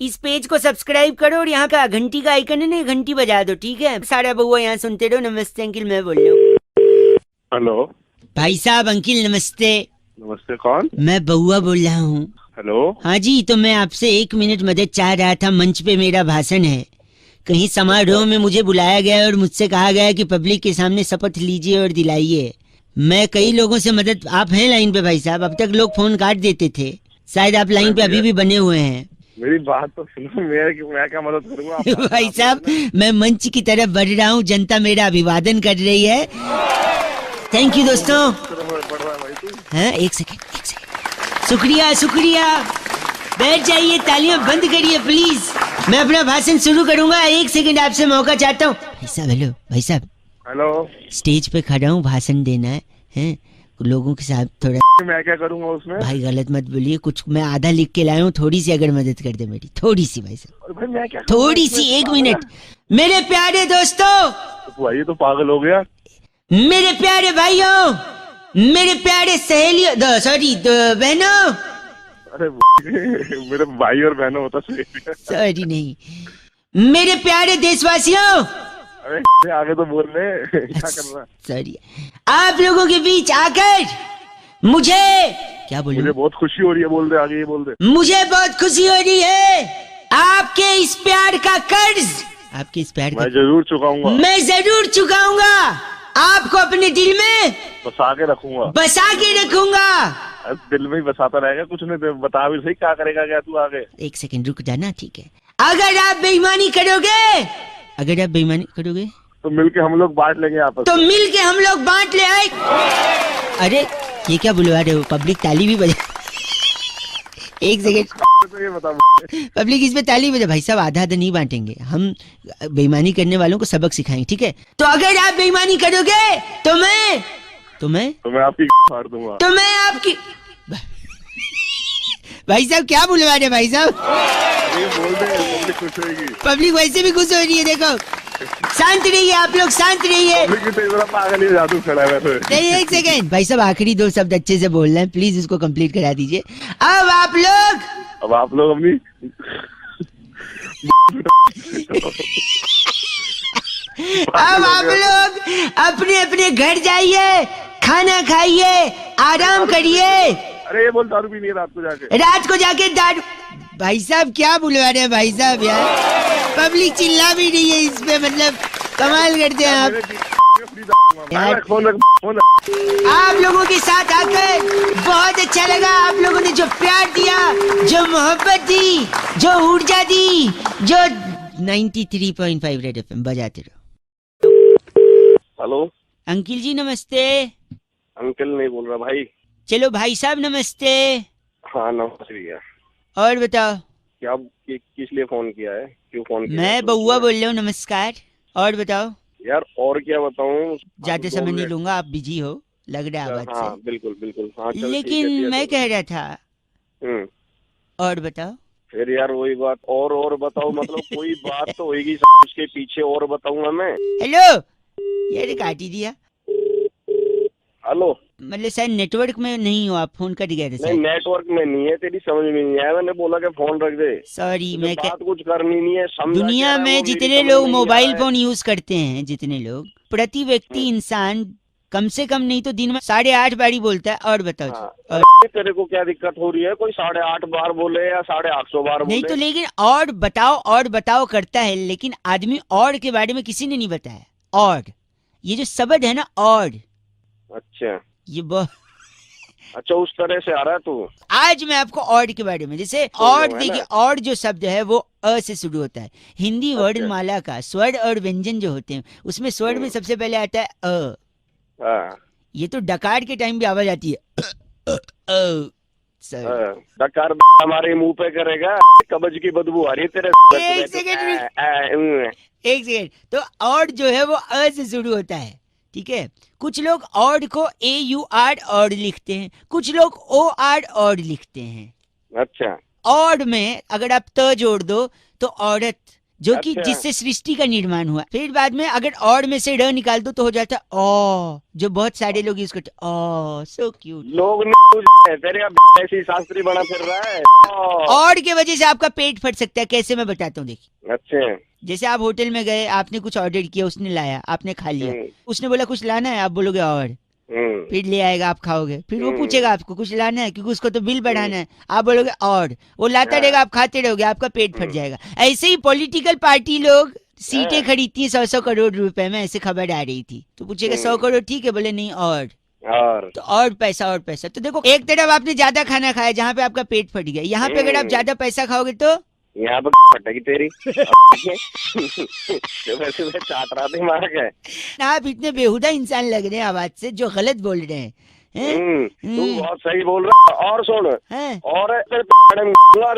इस पेज को सब्सक्राइब करो और यहाँ का घंटी का आइकन है ना, घंटी बजा दो, ठीक है? सारा बउआ यहाँ सुनते रहो। नमस्ते अंकिल, मैं बोल रहा हूँ। हेलो भाई साहब अंकिल नमस्ते। नमस्ते, कौन? मैं बउआ बोल रहा हूँ। हेलो। हाँ जी, तो मैं आपसे 1 मिनट मदद चाह रहा था। मंच पे मेरा भाषण है, कहीं समारोह में मुझे बुलाया गया है और मुझसे कहा गया है कि पब्लिक के सामने शपथ लीजिए और दिलाइए। मैं कई लोगों से मदद, आप हैं लाइन पे भाई साहब? अब तक लोग फोन काट देते थे, शायद आप लाइन पे अभी भी बने हुए हैं। मेरी बात तो सुनो, मैं क्या मदद करूंगा भाई साहब मैं मंच की तरफ बढ़ रहा हूँ, जनता मेरा अभिवादन कर रही है। थैंक यू दोस्तों। हाँ, एक सेकेंड। शुक्रिया शुक्रिया, बैठ जाइए, तालियां बंद करिए प्लीज। मैं अपना भाषण शुरू करूंगा। 1 सेकेंड आपसे मौका चाहता हूँ। भाई साहब हेलो, भाई साहब हेलो। स्टेज पे खड़ा हूँ, भाषण देना है लोगों के साथ। थोड़ा मैं क्या करूंगा उसमें? भाई गलत मत बोलिए, कुछ मैं आधा लिख के लाया हूँ, थोड़ी सी अगर मदद कर दे मेरी, थोड़ी सी भाई साहब, भाई मैं क्या थोड़ी सी, 1 मिनट। मेरे प्यारे दोस्तों, भाई तो पागल हो गया। मेरे प्यारे भाइयों, मेरे प्यारे सहेलियों, सॉरी बहनों। अरे मेरे भाई और बहनों होता सॉरी नहीं, मेरे प्यारे देशवासियों। अरे आगे तो बोल रहे क्या कर रहा? सॉरी, आप लोगों के बीच आकर मुझे क्या बोलूं? मुझे बहुत खुशी हो रही है। बोल दे, आगे ये बोल दे। मुझे बहुत खुशी हो रही है। आपके इस प्यार का कर्ज, आपके इस प्यार मैं जरूर चुकाऊंगा। मैं जरूर चुकाऊंगा। आपको अपने दिल में बसा के रखूंगा, बसा के रखूंगा। दिल में ही बसाता रहेगा, कुछ नहीं तो बता भी सही क्या करेगा क्या तू आगे। 1 सेकेंड रुक जाना, ठीक है? अगर आप बेईमानी करोगे, अगर आप बेईमानी करोगे तो मिलके हम लोग बांट लेंगे आपस तो में। मिलके हम लोग बांट ले आए। अरे ये क्या बुलवा रहे हो? पब्लिक ताली भी बजा। 1 सेकेंड, तो ये बता। पब्लिक इस पे ताली बजा। भाई साहब आधा आधा नहीं बांटेंगे हम, बेईमानी करने वालों को सबक सिखाएंगे, ठीक है? तो अगर आप बेईमानी करोगे तो मैं आपकी फाड़ दूंगा। तो मैं आपकी भाई साहब क्या बुलवा रहे भाई साहब? ये बोल दे, पब्लिक खुश होगी। पब्लिक वैसे भी खुश हो रही है, देखो। शांत रहिए आप लोग, शांत रहिए। पागल ही जादू खड़ा है वैसे। नहीं 1 सेकेंड भाई साहब, आखिरी 2 शब्द अच्छे से बोल रहे हैं, प्लीज इसको कंप्लीट करा दीजिए। अब आप लोग अपनी अब आप लोग अपने अपने घर जाइए, खाना खाइए, आराम करिए। अरे ये बोल, दारू भी नहीं है रात को जाके दारू। भाई साहब क्या बुलवा रहे हैं भाई साहब यार? पब्लिक चिल्ला भी नहीं है इस पे, मतलब कमाल करते हैं आप यार। आप लोगों के साथ आकर बहुत अच्छा लगा। आप लोगों ने जो प्यार दिया, जो मोहब्बत दी, जो ऊर्जा दी, जो 93.5 रेड एफएम बजाते रहो। हेलो अंकिल जी नमस्ते। अंकल नहीं बोल रहा भाई। चलो भाई साहब नमस्ते। हाँ नमस्ते भैया। और बताओ क्या किस लिए फोन किया है? क्यों फोन किया? मैं बउआ बोल रहा हूँ, नमस्कार। और बताओ यार, और क्या बताऊँ? ज्यादा समय नहीं लूंगा, आप बिजी हो लग रहा है आवाज हाँ से। बिल्कुल बिल्कुल। हाँ लेकिन मैं कह रहा था, और बताओ। फिर यार वही बात, और बताओ मतलब कोई बात तो होगी उसके पीछे, और बताऊंगा मैं। हेलो, यार काट ही दिया। हेलो, मतलब शायद नेटवर्क में नहीं हो आप, फोन कट गया था। नहीं नेटवर्क में नहीं है, तेरी समझ में नहीं आया। मैंने बोला कि फोन रख दे। सॉरी, मैं बात कुछ करनी नहीं है। दुनिया में जितने लोग मोबाइल फोन यूज करते हैं, जितने लोग, प्रति व्यक्ति इंसान कम से कम नहीं तो दिन में 8.5 बारी बोलता है। और बताओ तेरे को क्या दिक्कत हो रही है? कोई 8.5 बार बोले या 850 बार बोले? नहीं तो, लेकिन और बताओ करता है, लेकिन आदमी और के बारे में किसी ने नहीं बताया। और ये जो शब्द है ना, और, अच्छा ये अच्छा उस तरह से आ रहा है तू। आज मैं आपको और के बारे में, जैसे और देखिए, और जो शब्द है वो अ से शुरू होता है। हिंदी वर्णमाला का स्वर और व्यंजन जो होते हैं, उसमें स्वर में सबसे पहले आता है अ। ये तो डकार के टाइम भी आवाज आती है डकार हमारे मुंह पे करेगा, कब्ज की बदबू आ रही है तेरे। 1 सेकेंड। तो और जो है वो अ से शुरू होता है, ठीक है? कुछ लोग और को AUR और लिखते हैं, कुछ लोग OR और लिखते हैं। अच्छा, और में अगर आप त जोड़ दो तो औरत, जो कि अच्छा। जिससे सृष्टि का निर्माण हुआ। फिर बाद में अगर ऑड में से ड निकाल दो तो हो जाता है ओ, जो बहुत सारे लोग यूज करते ओ, सो क्यूट। लोग नहीं तेरे का ऐसी शास्त्री बना फिर रहा है। ऑड के वजह से आपका पेट फट सकता है। कैसे, मैं बताता हूँ, देखिए। अच्छा। जैसे आप होटल में गए, आपने कुछ ऑर्डर किया, उसने लाया, आपने खा लिया, उसने बोला कुछ लाना है, आप बोलोगे और, फिर ले आएगा, आप खाओगे, फिर वो पूछेगा आपको कुछ लाना है क्योंकि उसको तो बिल बढ़ाना है, आप बोलोगे और, वो लाता रहेगा, आप खाते रहोगे, आपका पेट फट जाएगा। ऐसे ही पॉलिटिकल पार्टी लोग सीटें खरीदती हैं 100-100 करोड़ रुपए में, ऐसे खबर आ रही थी। तो पूछेगा 100 करोड़ ठीक है, बोले नहीं और तो और पैसा और पैसा। तो देखो, एक तरफ आपने ज्यादा खाना खाया जहाँ पे आपका पेट फट गया, यहाँ पे अगर आप ज्यादा पैसा खाओगे तो यहाँ पर फटेगी तेरी। सुबह सुबह चाट रहा दिमाग है। आप इतने बेहुदा इंसान लग रहे हैं आवाज से, जो गलत बोल रहे हैं। तू बहुत सही बोल रहा है। और सुन, हैं? और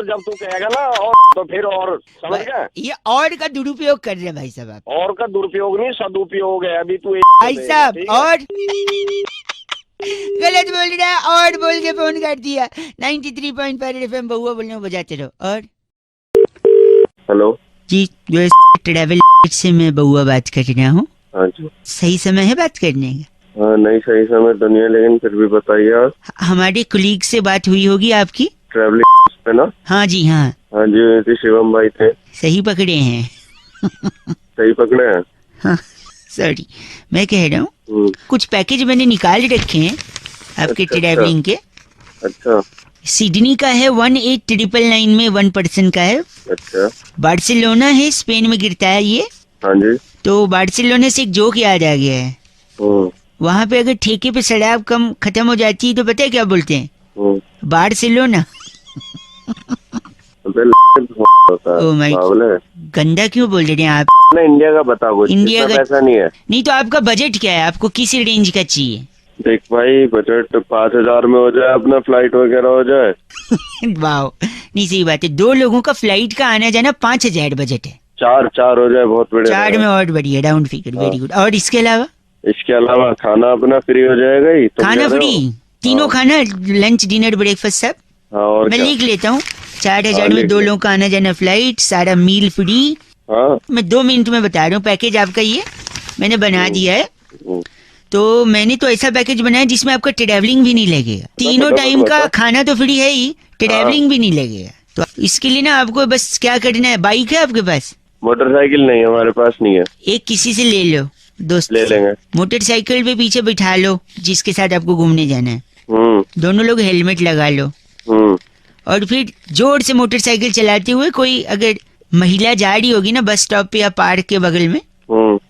जब तू कहेगा ना और तो फिर और, समझ गया? ये और का दुरुपयोग कर रहे हैं भाई साहब आप। और का दुरुपयोग नहीं, सदुपयोग है। अभी तू भाई साहब और गलत बोल रहा है, और बोल के फोन कर दिया। 93.5 FM बहुआ बोलने बजाते रहो। और हेलो जी, ट्रेवल से मैं बहुआ बात कर रहा हूँ। हाँ जी। सही समय है बात करने का? हाँ, नहीं सही समय तो नहीं है, लेकिन फिर भी बताइए आप। हमारे कुलीग से बात हुई होगी आपकी, ट्रैवलिंग पे ना? हाँ जी हाँ। हाँ जी, शिवम भाई थे। सही पकड़े हैं। सही पकड़े हैं। हाँ, सॉरी, मैं कह रहा हूँ कुछ पैकेज मैंने निकाल रखे हैं आपके ट्रैवलिंग के। अच्छा। सिडनी का है 18,999 में 1 पर्सन का है। अच्छा। बार्सिलोना है, स्पेन में गिरता है ये। हाँ जी। तो बार्सिलोना से एक जोक याद आ गया है। वहाँ पे अगर ठेके पे शराब कम खत्म हो जाती है तो पता है क्या बोलते हैं? बार्सिलोना। ओ माय, गंदा क्यों बोल रहे हैं आप? इंडिया का बता, वो इंडिया का ऐसा नहीं है। नहीं तो आपका बजट क्या है? आपको किस रेंज का चाहिए? देख भाई, बजट 5,000 में हो जाए, अपना फ्लाइट वगैरह हो जाए। वाह, नहीं सही बात है। 2 लोगों का फ्लाइट का आना जाना 5,000 बजट है। 4 हो जाए, बहुत बढ़िया। 4 में और बढ़िया, राउंड फिगर, वेरी गुड। और इसके अलावा खाना अपना फ्री हो जाएगा ही। खाना फ्री, तीनों खाना, लंच डिनर ब्रेकफास्ट सब। और मैं लिख लेता हूँ। 4,000 में 2 लोगों का आना जाना, फ्लाइट, सारा मील फ्री। मैं 2 मिनट में बता रहा हूँ पैकेज आपका। ये मैंने बना दिया है। तो मैंने तो ऐसा पैकेज बनाया जिसमें आपका ट्रैवलिंग भी नहीं लगेगा। तीनों टाइम का खाना तो फ्री है ही, ट्रैवलिंग भी नहीं लगेगा। तो इसके लिए ना आपको बस क्या करना है, बाइक है आपके पास? मोटरसाइकिल नहीं, हमारे पास नहीं है। एक किसी से ले लो, दोस्त ले लेंगे। मोटरसाइकिल पे पीछे बिठा लो जिसके साथ आपको घूमने जाना है। दोनों लोग हेलमेट लगा लो। और फिर जोर से मोटरसाइकिल चलाते हुए, कोई अगर महिला जा रही होगी ना बस स्टॉप पे या पार्क के बगल में,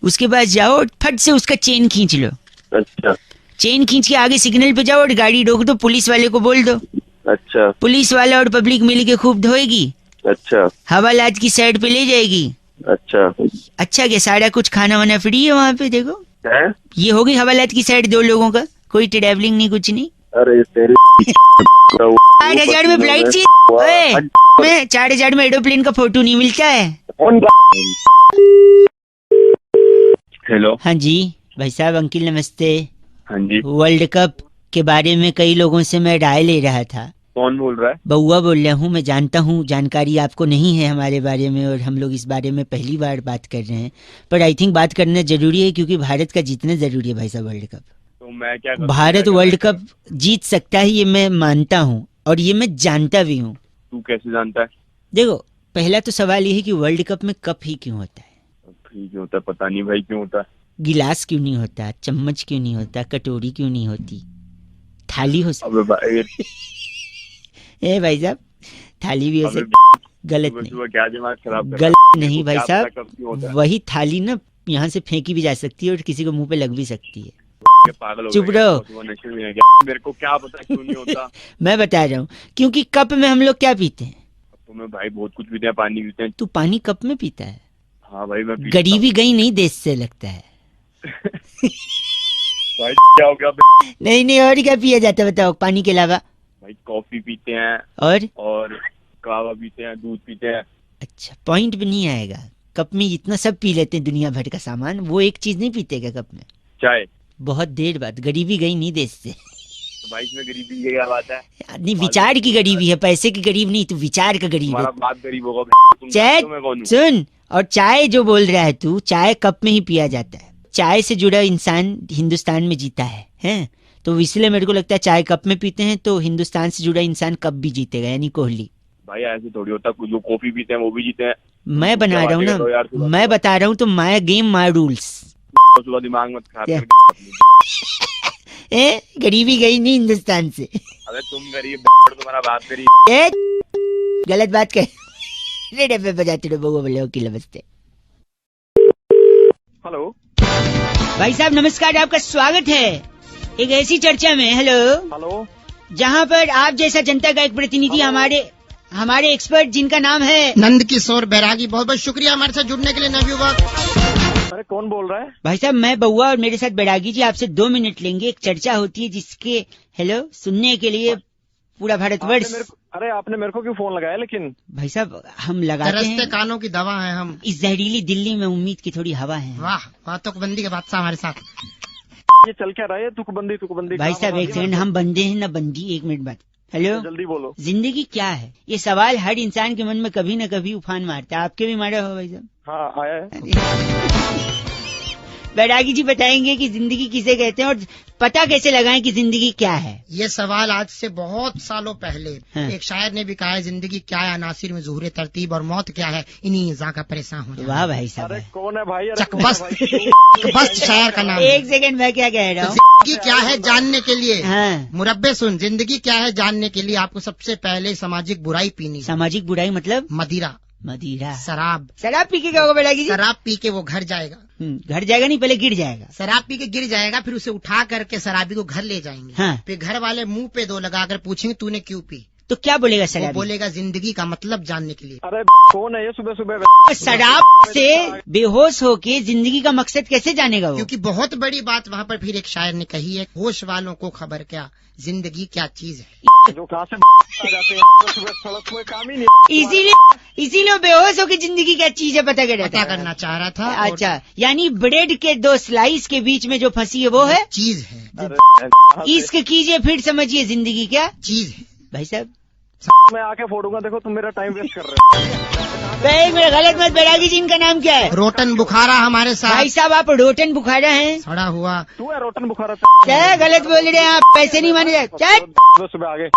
उसके पास जाओ और फट से उसका चेन खींच लो। अच्छा। चेन खींच के आगे सिग्नल पे जाओ और गाड़ी रोक दो, पुलिस वाले को बोल दो। अच्छा। पुलिस वाला और पब्लिक मिल के खूब धोएगी। अच्छा। हवालात की साइड पे ले जाएगी। अच्छा। अच्छा, क्या सारा कुछ खाना वाना फ्री है वहाँ पे? देखो है? ये होगी हवालात की साइड 2 लोगों का, कोई ट्रैवलिंग नहीं, कुछ नहीं। अरे तेरी 4,000 में फ्लाइट चाहिए? 4,000 में एरोप्लेन का फोटो नहीं मिलता है। हेलो। हाँ जी भाई साहब, अंकिल नमस्ते। हाँ जी। वर्ल्ड कप के बारे में कई लोगों से मैं राय ले रहा था। कौन बोल रहा है? बहुआ बोल रहा हूँ। मैं जानता हूँ जानकारी आपको नहीं है हमारे बारे में, और हम लोग इस बारे में पहली बार बात कर रहे हैं, पर आई थिंक बात करना जरूरी है क्योंकि भारत का जीतना जरूरी है भाई साहब वर्ल्ड कप। तो मैं क्या करूं? भारत वर्ल्ड कप जीत सकता है, ये मैं मानता हूँ और ये मैं जानता भी हूँ। तू कैसे जानता है? देखो, पहला तो सवाल ये है कि वर्ल्ड कप में कप ही क्यों होता है? क्यों होता है पता नहीं भाई, क्यों होता है? गिलास क्यों नहीं होता? चम्मच क्यों नहीं होता? कटोरी क्यों नहीं होती? थाली हो सकती? अबे भाई ए भाई साहब, थाली भी हो सकती, गलत नहीं। क्या दिमाग खराब कर गलत नहीं भाई साहब, वही थाली ना यहाँ से फेंकी भी जा सकती है और किसी को मुंह पे लग भी सकती है। पागल हो चुप रहो। मेरे को क्या पता क्यों नहीं होता। मैं बता रहा हूँ, क्योंकि कप में हम लोग क्या पीते हैं? तो मैं भाई बहुत कुछ पीते हैं, पानी पीते हैं। तू पानी कप में पीता है? हाँ भाई, मैं गरीबी गई नहीं देश से लगता है। भाई क्या हो गया? नहीं, और क्या पिया जाता है बताओ पानी के अलावा? भाई कॉफी पीते हैं और कावा पीते हैं, दूध पीते हैं। अच्छा, पॉइंट भी नहीं आएगा। कप में इतना सब पी लेते हैं दुनिया भर का सामान, वो एक चीज नहीं पीते क्या कप में? चाय। बहुत देर बाद। गरीबी गई नहीं देश से। तो भाई इसमें गरीबी की क्या बात है? नहीं, विचार की गरीबी है, पैसे की गरीब नहीं, तू विचार का गरीब है। बात गरीब होगा। सुन, और चाय जो बोल रहा है तू, चाय कप में ही पिया जाता है। चाय से जुड़ा इंसान हिंदुस्तान में जीता है, हैं? तो इसलिए मेरे को लगता है चाय कप में पीते हैं तो हिंदुस्तान से जुड़ा इंसान कब भी जीतेगा, यानी कोहली। भाई ऐसे थोड़ी होता, जो कॉफी पीते हैं वो भी जीते हैं। मैं बना रहा हूँ ना, मैं बता रहा हूँ तो माय गेम माय रूल्स। दिमाग मत खराब ए, गरीबी गई नहीं हिंदुस्तान से। अबे तुम गरीब, तुम्हारा बाप गरीब। ए, गलत बात कर। रेडियो पे बजाते रहो बउआ बोले की नमस्ते। हेलो भाई साहब नमस्कार, आपका स्वागत है एक ऐसी चर्चा में। हेलो, जहाँ पर आप जैसा जनता का एक प्रतिनिधि हमारे एक्सपर्ट जिनका नाम है नंद किशोर बैरागी, बहुत बहुत शुक्रिया हमारे साथ जुड़ने के लिए नवयुवक। अरे कौन बोल रहा है? भाई साहब मैं बउआ और मेरे साथ बैरागी जी आपसे 2 मिनट लेंगे। एक चर्चा होती है जिसके सुनने के लिए पूरा भारतवर्ष। अरे आपने मेरे को क्यों फोन लगाया? लेकिन भाई साहब हम लगाते हैं, कानों की दवा है हम। इस जहरीली दिल्ली में उम्मीद की थोड़ी हवा है। वाह, तुकबंदी के बादशाह हमारे साथ। ये चल क्या रहा है? तुकबंदी भाई साहब एक सेकंड, हम बंदे हैं ना बंदी, 1 मिनट बाद। हेलो, जल्दी बोलो। जिंदगी क्या है, ये सवाल हर इंसान के मन में कभी न कभी उफान मारता है। आपके भी मारा हो भाई साहब? हाँ आया है। बैरागी जी बताएंगे कि जिंदगी किसे कहते हैं और पता कैसे लगाएं कि जिंदगी क्या है। ये सवाल आज से बहुत सालों पहले हाँ। एक शायर ने भी कहा है, जिंदगी क्या है अनासिर में ज़ुहूर तरतीब, और मौत क्या है इन्हीं जाका परेशान हो जाना। वाह भाई साहब, अरे कौन है भाई? चकबस्त शायर का नाम है। एक सेकंड मैं क्या कह रहा हूँ। जिंदगी क्या है जानने के लिए, हाँ, मुरब्बे सुन, जिंदगी क्या है जानने के लिए आपको सबसे पहले सामाजिक बुराई पीनी है। सामाजिक बुराई मतलब मदिरा, शराब शराब पी के क्या होगा बैरागी जी? शराब पी के वो घर जाएगा। घर जाएगा नहीं, पहले गिर जाएगा। शराब पी के गिर जाएगा, फिर उसे उठा करके शराबी को घर ले जाएंगे। हाँ। फिर घर वाले मुंह पे 2 लगाकर पूछेंगे तूने क्यों पी, तो क्या बोलेगा वो शराबी? बोलेगा जिंदगी का मतलब जानने के लिए। अरे कौन है ये सुबह सुबह? शराब से बेहोश होके जिंदगी का मकसद कैसे जानेगा वो? क्योंकि बहुत बड़ी बात वहाँ पर फिर एक शायर ने कही है, होश वालों को खबर क्या, जिंदगी क्या चीज है। जो कहाँ से आ जाते हैं सुबह, सड़क कोई काम ही नहीं। इसीलिए बेहोश होके जिंदगी क्या चीज है पता करना चाह रहा था। अच्छा, यानी ब्रेड के 2 स्लाइस के बीच में जो फंसी है वो है चीज है। इश्क कीजिए फिर समझिए जिंदगी क्या चीज है। भाई साहब मैं आके फोड़ूंगा, देखो तुम मेरा टाइम वेस्ट कर रहे हो। मेरा गलत मत, बैरागी जी इनका नाम क्या है? रोटन बुखारा हमारे साथ। भाई साहब आप रोटन बुखारा हैं? सड़ा हुआ तू है रोटन बुखारा। क्या गलत बोल रहे हैं आप? पैसे नहीं माने जाए। सुबह आगे।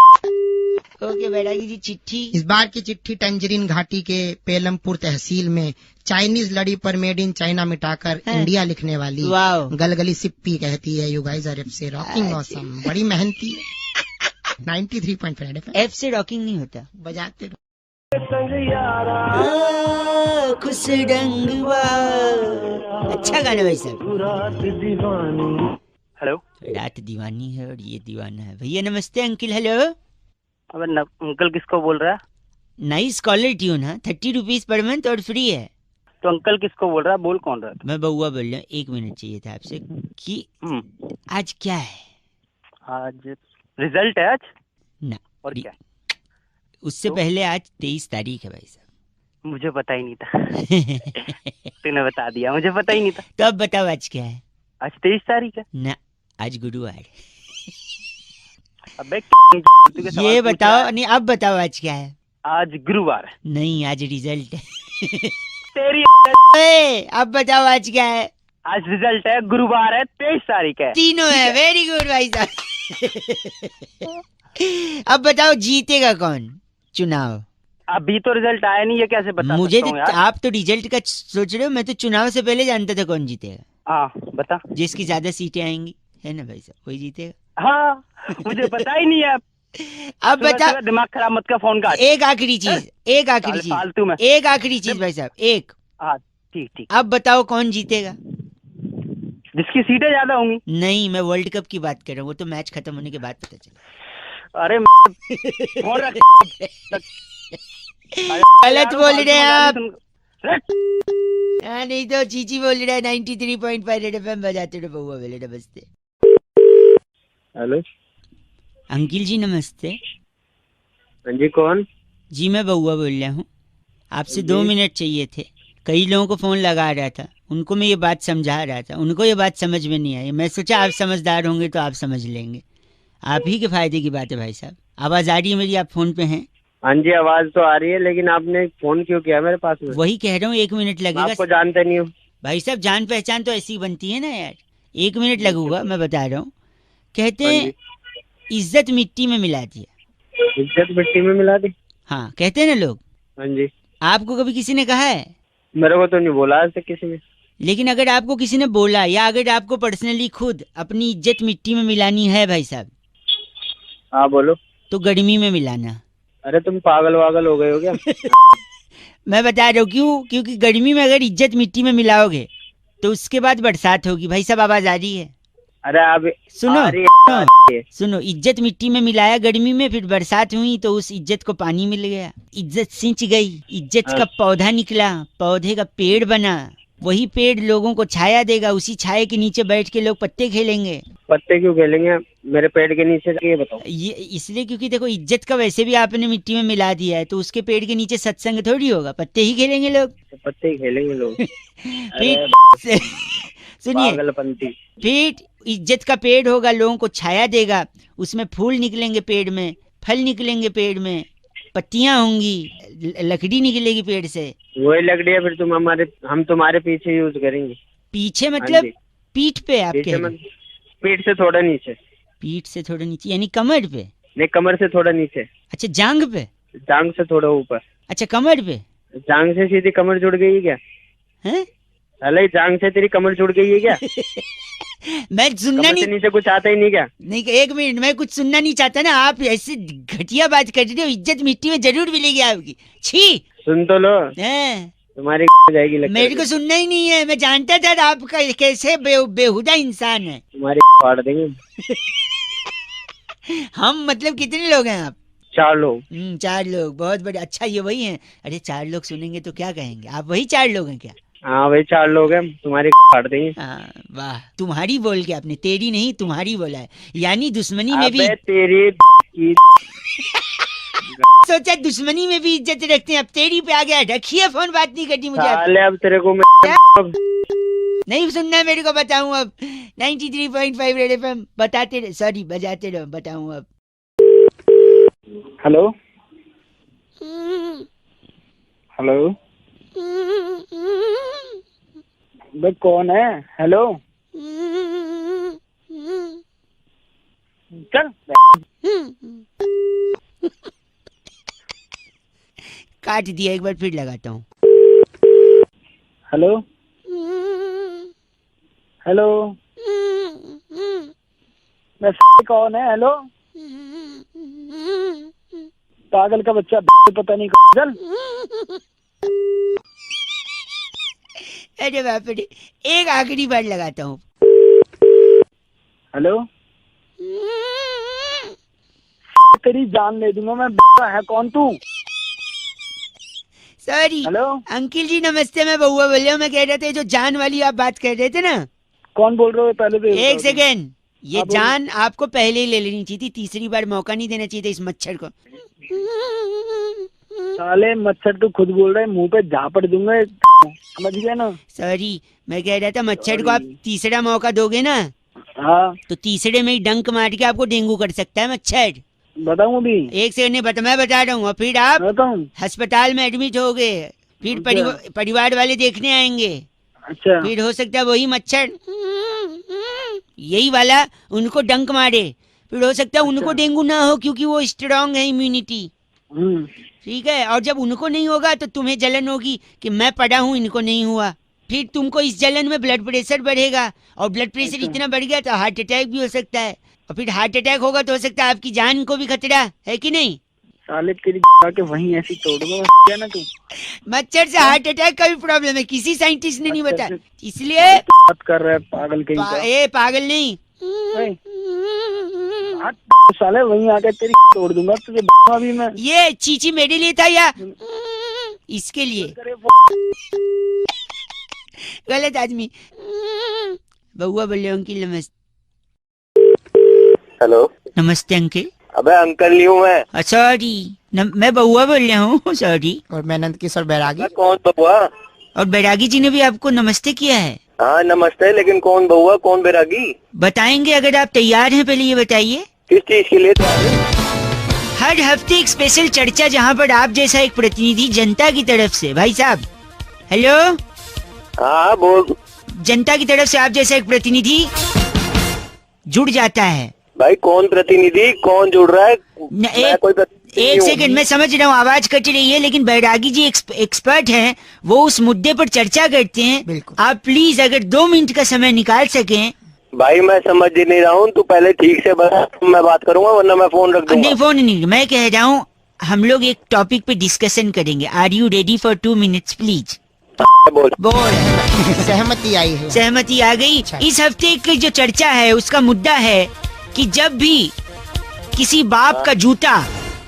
ओके बैरागी जी, चिट्ठी। इस बार की चिट्ठी टंजरीन घाटी के पेलमपुर तहसील में चाइनीज लड़ी पर मेड इन चाइना मिटाकर इंडिया लिखने वाली वाओ। गलगली सिप्पी कहती है, यू गाइस आर एफ से रॉकिंग ऑसम, बड़ी मेहनती 93.5 FM। एफ से रॉकिंग नहीं होता, बजाते रहो। खुश डंगवा। अच्छा गाना भाई साहब। हेलो, रात दीवानी है और ये दीवाना है। भैया नमस्ते। Uncle hello. अब अंकल किसको बोल रहा है? नाइस कॉलर ट्यून है, 30 रुपीज पर मंथ और फ्री है। तो अंकल किसको बोल रहा है? बोल कौन रहा है? मैं बउआ बोल रहा हूँ। 1 मिनट चाहिए था आपसे कि आज क्या है? आज रिजल्ट है आज ना, और क्या? उससे तो? पहले आज 23 तारीख है भाई साहब। मुझे पता ही नहीं था। तूने बता दिया, मुझे पता ही नहीं था। तो अब बताओ आज क्या है? आज 23 तारीख है ना, आज गुरुवार। अबे ये बताओ नहीं, अब बताओ आज क्या है? आज गुरुवार है। नहीं, आज रिजल्ट है। तेरी अब बताओ आज क्या है? आज रिजल्ट है, गुरुवार है, 23 तारीख है। तीनों है। वेरी गुड भाई साहब। अब बताओ जीतेगा कौन चुनाव? अभी तो रिजल्ट आया नहीं है, कैसे बता मुझे सकता हूँ यार? आप तो रिजल्ट का सोच रहे हो, मैं तो चुनाव से पहले जानता था कौन जीतेगा। हाँ बता। जिसकी ज्यादा सीटें आएंगी है ना भाई साहब, वही जीतेगा। हाँ मुझे पता ही नहीं है। अब बता, दिमाग खराब मत कर, फोन का। एक आखिरी चीज, फालतू में। एक आखिरी चीज भाई साहब, एक। हाँ ठीक। अब बताओ कौन जीतेगा? जिसकी सीटें ज्यादा होंगी। नहीं, मैं वर्ल्ड कप की बात कर रहा हूँ, वो तो मैच खत्म होने के बाद पता चला। अरे फोन रख। गलत बोल रहे हैं आप। नहीं तो चीची बोल रहा है। 93.5 रेड एफएम बजाते रहो बउआ बोले। नमस्ते। हेलो अंकिल जी नमस्ते। हाँ जी, कौन? जी मैं बउआ बोल रहा हूँ, आपसे 2 मिनट चाहिए थे। कई लोगों को फोन लगा रहा था, उनको मैं ये बात समझा रहा था, उनको ये बात समझ में नहीं आई। मैं सोचा आप समझदार होंगे तो आप समझ लेंगे। आप ही के फायदे की बात है भाई साहब। आवाज आ रही है मेरी? आप फोन पे हैं? हाँ जी, आवाज तो आ रही है, लेकिन आपने फोन क्यों किया मेरे पास में? वही कह रहा हूँ, 1 मिनट मैं लगेगा। आपको जानते नहीं हूँ। भाई साहब जान पहचान तो ऐसी बनती है ना यार, 1 मिनट लगूगा, मैं बता रहा हूँ। कहते हाँ हैं इज्जत मिट्टी में मिला दिया। इज्जत मिट्टी में मिला दी? हाँ कहते हैं ना लोग। हाँ जी। आपको कभी किसी ने कहा है? मेरे को तो नहीं बोला आज तक किसी ने। लेकिन अगर आपको किसी ने बोला, या अगर आपको पर्सनली खुद अपनी इज्जत मिट्टी में मिलानी है भाई साहब, हाँ बोलो। तो गर्मी में मिलाना। अरे तुम पागल वागल हो गए हो क्या? मैं बता रहा हूँ क्यों, क्योंकि गर्मी में अगर इज्जत मिट्टी में मिलाओगे तो उसके बाद बरसात होगी। भाई साहब आवाज आ रही है? अरे आप सुनो आ रही है, आ रही है। सुनो, इज्जत मिट्टी में मिलाया गर्मी में, फिर बरसात हुई तो उस इज्जत को पानी मिल गया, इज्जत सिंच गई, इज्जत का पौधा निकला, पौधे का पेड़ बना, वही पेड़ लोगों को छाया देगा, उसी छाया के नीचे बैठ के लोग पत्ते खेलेंगे। पत्ते क्यों खेलेंगे मेरे पेड़ के नीचे, ये बताओ। ये इसलिए क्योंकि देखो, इज्जत का वैसे भी आपने मिट्टी में मिला दिया है, तो उसके पेड़ के नीचे सत्संग थोड़ी होगा, पत्ते ही खेलेंगे लोग। तो पत्ते ही खेलेंगे लोग। फिर सुनिए, पागलपंती। फिर इज्जत का पेड़ होगा, लोगों को छाया देगा, उसमें फूल निकलेंगे पेड़ में, फल निकलेंगे पेड़ में, पत्तियां होंगी, लकड़ी निकलेगी पेड़ से। वही लकड़ी है, फिर हम तुम्हारे पीछे यूज करेंगे। पीछे मतलब पीठ पे? आप कह रहे हैं? पीठ से थोड़ा नीचे। पीठ से थोड़ा नीचे यानी कमर पे? नहीं, कमर से थोड़ा नीचे। अच्छा, जांग पे? जांग से थोड़ा ऊपर। अच्छा, कमर पे? जांग से सीधी कमर जुड़ गई है क्या? हैं? अरे जांग से तेरी कमर जुड़ गई है क्या? मैं सुनना कमर नहीं। से नीचे कुछ आता ही नहीं क्या? नहीं, 1 मिनट, मैं कुछ सुनना नहीं चाहता ना। आप ऐसे घटिया बात कर रहे हो, इज्जत मिट्टी में जरूर मिलेगी आपकी। छी। सुन तो लो, हैं? तुम्हारी जाएगी लगता है। मेरे को सुनना ही नहीं है, मैं जानता था आपका कैसे बेहुदा इंसान है। तुम्हारी फाड़ देंगे। हम मतलब कितने लोग हैं आप? 4 लोग। 4 लोग, बहुत बड़े। अच्छा, ये वही हैं? अरे 4 लोग सुनेंगे तो क्या कहेंगे, आप वही 4 लोग हैं क्या? हाँ वही 4 लोग हैं, तुम्हारी फाड़ देंगे। हाँ, वाह। तुम्हारी बोल के आपने, तेरी नहीं तुम्हारी बोला है, यानी दुश्मनी में भी। अबे तेरी की सोचा दुश्मनी में भी इज्जत रखते हैं, अब तेरी पे आ गया। रखिए फोन, बात नहीं करनी मुझे। साले अब तेरे को नहीं सुनना है मेरे को, बताऊं अब। 93.5 रेड एफएम बताते रहे, सॉरी बजाते रहो, बताऊं अब। हेलो हेलो, बे कौन है? हेलो चल। काट दिया, एक बार फिर लगाता हूँ। हेलो हेलो, मैं कौन है? हेलो पागल का बच्चा, पता नहीं चल। अरे बाप रे, एक आखिरी बार लगाता हूँ। हेलो, तेरी जान ले दूंगा मैं। है कौन तू? सॉरी। हेलो अंकिल जी नमस्ते, मैं बउआ बोल रहा हूँ। मैं कह रहे थे जो जान वाली आप बात कर रहे थे ना। कौन बोल रहे हो? पहले तो एक सेकेंड, ये हाँ, बोलो। जान आपको पहले ही ले लेनी चाहिए थी, तीसरी बार मौका नहीं देना चाहिए था इस मच्छर को। साले मच्छर तू खुद बोल रहे, मुंह पे झापड़ दूंगा, समझ गया ना? सॉरी, मैं कह रहा था मच्छर को आप तीसरा मौका दोगे ना, हाँ तो तीसरे में ही डंक मार के आपको डेंगू कर सकता है मच्छर। बताऊं अभी? एक सेकंड नहीं मैं बता रहा हूँ। और फिर आप बताऊं? अस्पताल में एडमिट हो गए, फिर परिवार वाले देखने आएंगे, अच्छा फिर हो सकता है वही मच्छर यही वाला उनको डंक मारे, फिर हो सकता है उनको डेंगू ना हो क्योंकि वो स्ट्रांग है इम्यूनिटी। ठीक है, और जब उनको नहीं होगा तो तुम्हें जलन होगी कि मैं पड़ा हूँ, इनको नहीं हुआ। फिर तुमको इस जलन में ब्लड प्रेशर बढ़ेगा, और ब्लड प्रेशर इतना बढ़ गया तो हार्ट अटैक भी हो सकता है, और फिर हार्ट अटैक होगा तो हो सकता है आपकी जान को भी खतरा है कि नहीं। साले तेरी के वहीं ऐसी तोड़ दूंगा क्या ना तू। मच्छर से हार्ट अटैक का भी प्रॉब्लम है, किसी साइंटिस्ट ने नहीं बताया, इसलिए बात कर रहा है पागल कहीं का। ए पागल नहीं, साले वहीं आकर तेरी तोड़ दूंगा तुझे अभी मैं। ये चीची मेरे लिए था या इसके लिए? गलत आदमी। बउआ बोले अंकिल नमस्ते। हेलो नमस्ते अंकिल। अबे अंकल नहीं हूँ मैं। सॉरी, मैं बउआ बोल रहा हूँ, सॉरी। और मैं नंद किशोर बैरागी। कौन बउआ? और बैरागी जी ने भी आपको नमस्ते किया है। हाँ नमस्ते, लेकिन कौन बउआ कौन बैरागी? बताएंगे अगर आप तैयार हैं, पहले ये बताइए। किस चीज के लिए? हर हफ्ते एक स्पेशल चर्चा जहाँ पर आप जैसा एक प्रतिनिधि जनता की तरफ से, भाई साहब हेलो, हाँ बोल। जनता की तरफ से आप जैसा एक प्रतिनिधि जुड़ जाता है। भाई कौन प्रतिनिधि, कौन जुड़ रहा है? एक सेकंड, मैं समझ रहा हूँ आवाज कट रही है, लेकिन बैरागी जी एक्सपर्ट हैं, वो उस मुद्दे पर चर्चा करते हैं। बिल्कुल। आप प्लीज अगर 2 मिनट का समय निकाल सकें। भाई मैं समझ ही नहीं रहा हूँ, तू पहले ठीक से बता, मैं बात करूंगा वरना मैं फोन रख दूंगा। नहीं फोन नहीं, मैं कह रहा हूँ हम लोग एक टॉपिक पे डिस्कशन करेंगे। Are you ready for 2 minutes please? बोल। सहमति आई है। सहमति आ गई। इस हफ्ते की जो चर्चा है उसका मुद्दा है कि जब भी किसी बाप का जूता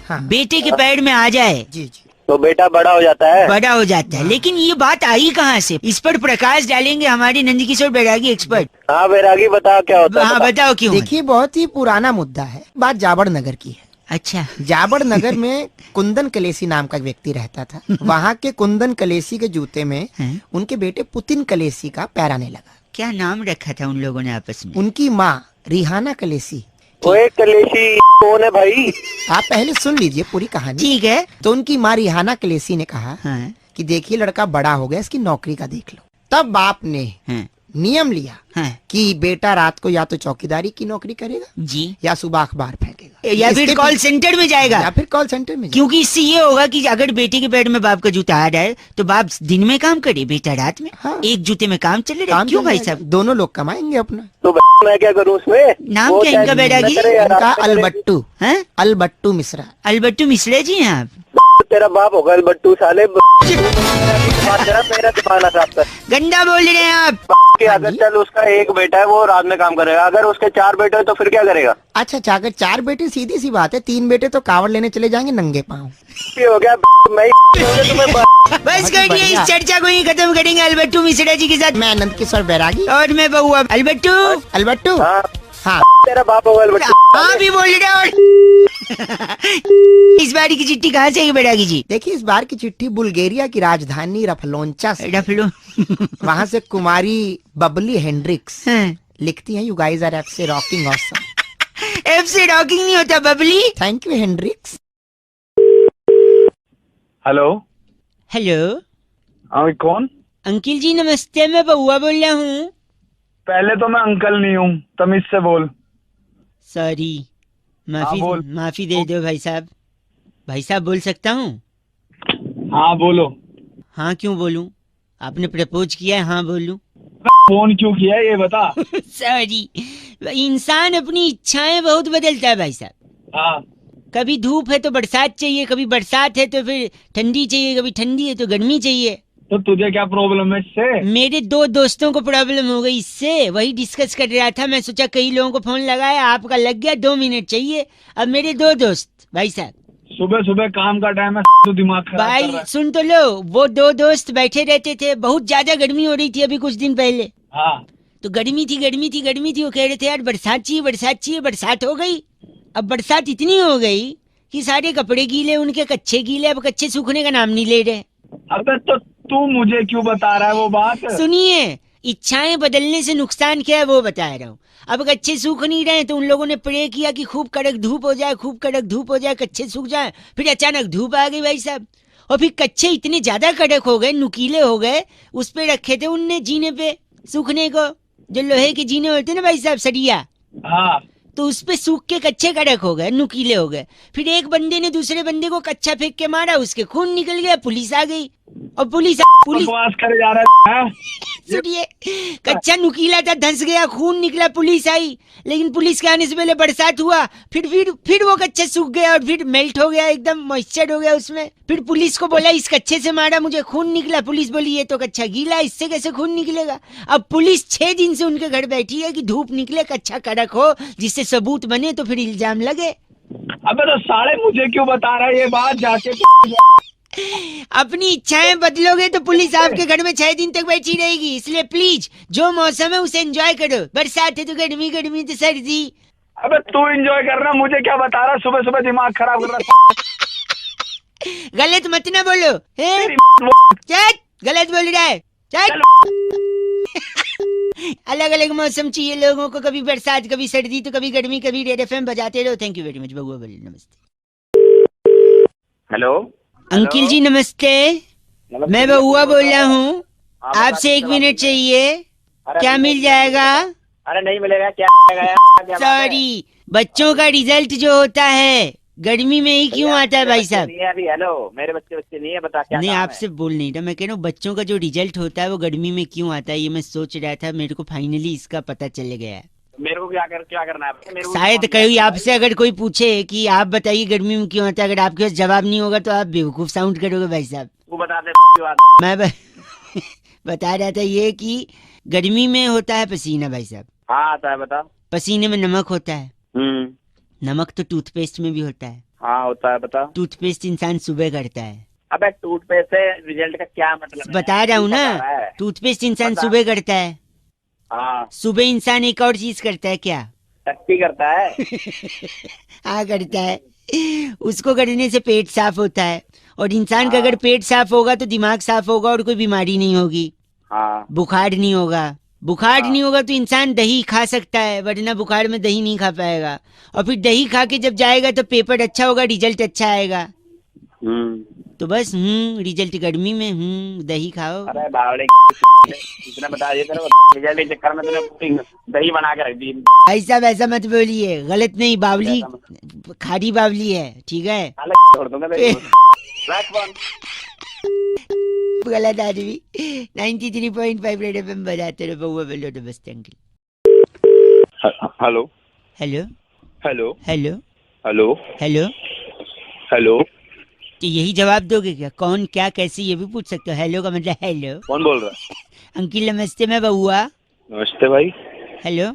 हाँ। बेटे के पैर में आ जाए जी जी, तो बेटा बड़ा हो जाता है। बड़ा हो जाता है। लेकिन ये बात आई कहाँ से? इस पर प्रकाश डालेंगे हमारे नंदकिशोर बैरागी एक्सपर्ट। हाँ बैरागी बता क्या होता है? हाँ बताओ क्यों? देखिए बहुत ही पुराना मुद्दा है। बात जाबड़ नगर की है। अच्छा, जाबड़ नगर में कुंदन कलेसी नाम का व्यक्ति रहता था। वहाँ के कुंदन कलेसी के जूते में उनके बेटे पुतिन कलेसी का पैर आने लगा। क्या नाम रखा था उन लोगों ने आपस में? उनकी माँ रिहाना कलेसी। ओए कलेशी कौन है भाई? आप पहले सुन लीजिए पूरी कहानी। ठीक है। तो उनकी माँ रिहाना कलेसी ने कहा हाँ, कि देखिए लड़का बड़ा हो गया, इसकी नौकरी का देख लो। तब बाप ने हाँ, नियम लिया हाँ, कि बेटा रात को या तो चौकीदारी की नौकरी करेगा जी, या सुबह अखबार फेंकेगा या फिर इसके कॉल सेंटर में जाएगा। या फिर कॉल सेंटर में जाएगा। क्योंकि इससे ये होगा कि अगर बेटे के पैर में बाप का जूता आ रहा है तो बाप दिन में काम करे, बेटा रात में। हाँ। एक जूते में काम चले रहे। काम क्यों चल भाई जाएगा। साहब? दोनों लोग कमाएंगे अपना। तो मैं क्या करूँ उसमें? नाम वो क्या इनका बैरागी? उनका अलबट्टू, हैं? अलबट्टू मिश्रा। अलबट्टू मिश्रा जी हैं आप? तेरा बाप होगा बट्टू साले। मेरा दिमाग ना खराब कर। गंदा बोल रहे हैं आप। कि अगर चल उसका एक बेटा है वो रात में काम करेगा, अगर उसके 4 बेटे हैं तो फिर क्या करेगा? अच्छा, अगर 4 बेटे सीधी सी बात है, 3 बेटे तो कावड़ लेने चले जाएंगे नंगे पाँव। हो गया मैं तुम्हें बस कर दिए, इस चर्चा को ही खत्म करेंगे अलबट्टू मिश्रा जी के साथ। मैं नंदकिशोर बैरागी और मैं बहुआ अलबट्टू। अलबट्टू। हाँ हाँ, तेरा बाप होगा बट्टू। हाँ भी बोल रहे और इस बार की चिट्ठी कहाँ से आई बैरागी जी? देखिए इस बार की चिट्ठी बुल्गारिया की राजधानी रफलोंचा से। रफलो। वहाँ से कुमारी बबली हेंड्रिक्स हाँ। लिखती हैं, यू गाइस आर एफ से रॉकिंग ऑसम। एफ से रॉकिंग नहीं होता Bubbly. Thank you Hendrix. Hello hello हाँ कौन? अंकिल जी नमस्ते, मैं बहुआ बोल रहा हूँ। पहले तो मैं अंकल नहीं हूँ, तमीज से बोल। सॉरी, माफी बोल। माफी दे दो भाई साहब। भाई साहब बोल सकता हूँ? हाँ बोलो। हाँ क्यों बोलूं? आपने प्रपोज किया है, हाँ बोलूं? फोन क्यों किया ये बता। सॉरी, इंसान अपनी इच्छाएं बहुत बदलता है भाई साहब। हाँ कभी धूप है तो बरसात चाहिए, कभी बरसात है तो फिर ठंडी चाहिए, कभी ठंडी है तो गर्मी चाहिए। तो तुझे क्या प्रॉब्लम है इससे? मेरे 2 दोस्तों को प्रॉब्लम हो गई इससे, वही डिस्कस कर रहा था। मैं सोचा कई लोगों को फोन लगाया, आपका लग गया, 2 मिनट चाहिए। अब मेरे 2 दोस्त भाई साहब, सुबह सुबह काम का टाइम है तो दिमाग खराब कर भाई रहा है। सुन तो लो, वो 2 दोस्त बैठे रहते थे। बहुत ज्यादा गर्मी हो रही थी अभी कुछ दिन पहले। हाँ तो गर्मी थी। वो कह रहे थे यार बरसात चाहिए। बरसात हो गई। अब बरसात इतनी हो गई कि सारे कपड़े गीले, उनके कच्चे गीले। अब कच्चे सूखने का नाम नहीं ले रहे। अबे तो तू मुझे क्यों बता रहा है वो बात? सुनिए, इच्छाएं बदलने से नुकसान क्या है वो बता रहा हूँ। अब कच्चे सूख नहीं रहे तो उन लोगों ने प्रे किया कि खूब कड़क धूप हो जाए, कच्चे सूख जाए। फिर अचानक धूप आ गई भाई साहब, और फिर कच्चे इतने ज्यादा कड़क हो गए, नुकीले हो गए। उस पे रखे थे उनने जीने पे सूखने को, जो लोहे के जीने होते ना भाई साहब, सरिया। हाँ तो उस पे सूख के कच्चे कड़क हो गए, नुकीले हो गए। फिर एक बंदे ने दूसरे बंदे को कच्चा फेंक के मारा, उसके खून निकल गया। पुलिस आ गई और पुलिस बकवास करे जा रहा है। सुनिए, कच्चा नुकीला था, धंस गया, खून निकला, पुलिस आई। लेकिन पुलिस के आने से पहले बरसात हुआ। फिर वो कच्चा सूख गया और फिर मेल्ट हो गया, एकदम मॉइस्चर हो गया उसमें। फिर पुलिस को बोला इस कच्चे से मारा, मुझे खून निकला। पुलिस बोली ये तो कच्चा गीला, इससे कैसे खून निकलेगा? अब पुलिस 6 दिन से उनके घर बैठी है कि धूप निकले, कच्चा कड़क हो, जिससे सबूत बने तो फिर इल्जाम लगे। अबे तो साले मुझे क्यों बता रहा है ये बात? जाके अपनी इच्छाएं बदलोगे तो पुलिस आपके घर में 6 दिन तक बैठी रहेगी। इसलिए प्लीज जो मौसम है उसे एंजॉय करो। बरसात है तो गर्मी, गर्मी तो सर्दी। अबे तू एंजॉय करना, मुझे क्या बता रहा? सुबह सुबह दिमाग खराब कर रहा। गलत मत ना बोलो। चल, गलत बोल रहा है। चल। अलग अलग मौसम चाहिए लोगों को, कभी बरसात, कभी सर्दी, तो कभी गर्मी, कभी रेड एफएम बजाते रहो। थैंक यू वेरी मच बबुआ, नमस्ते। हेलो अंकिल जी नमस्ते, मैं बउआ बोल रहा हूँ। आपसे 1 मिनट चाहिए, क्या मिल जाएगा? अरे नहीं मिलेगा, क्या सॉरी, बच्चों का रिजल्ट जो होता है गर्मी में ही क्यों आता है भाई साहब? अभी हेलो, मेरे बच्चे नहीं है, बता क्या नहीं, काम है? आपसे बोल नहीं था, मैं कह रहा हूँ बच्चों का जो रिजल्ट होता है वो गर्मी में क्यों आता है, ये मैं सोच रहा था। मेरे को फाइनली इसका पता चल गया है। मेरे को क्या करना है? मेरे को शायद कहीं आपसे अगर कोई पूछे कि आप बताइए गर्मी में क्यों आता है, अगर आपके पास जवाब नहीं होगा तो आप बेवकूफ साउंड करोगे भाई साहब। तू बता दे बात। मैं बता रहा था ये कि गर्मी में होता है पसीना भाई साहब। हाँ आता है, बता। पसीने में नमक होता है, नमक तो टूथपेस्ट में भी होता है। हाँ होता है, बता। टूथपेस्ट इंसान सुबह करता है। अबे टूथपेस्ट से रिजल्ट का क्या मतलब है? बता रहा हूँ तू बता ना, रहा है। टूथपेस्ट इंसान बता। सुबह करता है। हाँ सुबह इंसान एक और चीज करता है, क्या? टट्टी करता है। हाँ करता है, उसको करने से पेट साफ होता है। और इंसान का हाँ। अगर पेट साफ होगा तो दिमाग साफ होगा और कोई बीमारी नहीं होगी, हाँ बुखार नहीं होगा। बुखार हाँ। नहीं होगा तो इंसान दही खा सकता है, वरना बुखार में दही नहीं खा पाएगा। और फिर दही खा के जब जाएगा तो पेपर अच्छा होगा, रिजल्ट अच्छा आएगा। तो बस रिजल्ट गर्मी में दही खाओ। अरे बावड़े इतना बता दिया तेरे को, रिजल्ट के चक्कर में तूने पूरी दही बना के रख दी। ऐसा मत बोलिए, गलत नहीं, बावली खारी बावली है, ठीक है? अलग छोड़ दूंगा तेरे को। रख फोन। गलत आदमी। 93.5 रेड एफएम बजाते रहो, बउआ बोलो तो बस uncle. Hello hello hello hello hello hello, hello, तो यही जवाब दोगे क्या? कौन क्या कैसे ये भी पूछ सकते हो। हेलो का मतलब हेलो। कौन बोल रहा है? अंकिल नमस्ते, मैं बउआ। नमस्ते भाई। हेलो।